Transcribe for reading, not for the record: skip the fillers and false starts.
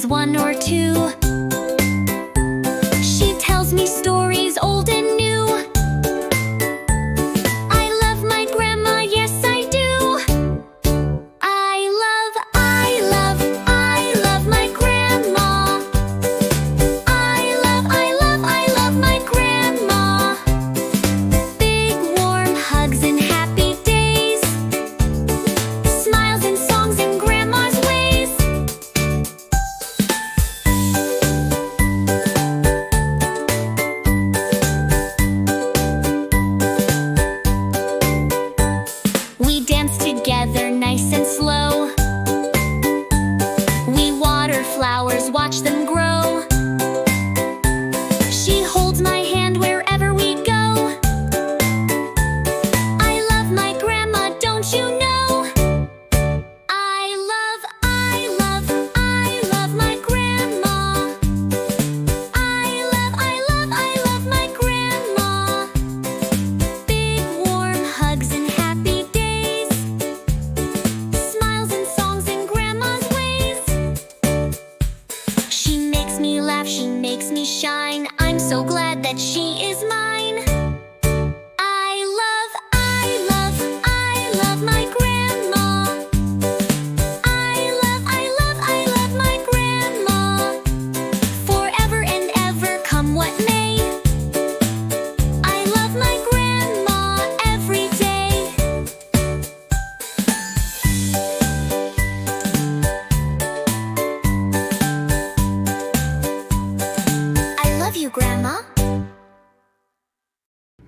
one or two. She tells me stories old and new. I love my grandma, yes I do. I love my grandma. I love my grandma. Big warm hugs and happy days. Smiles and songs in grandma's ways. We dance together nice and slow. We water flowers, watch them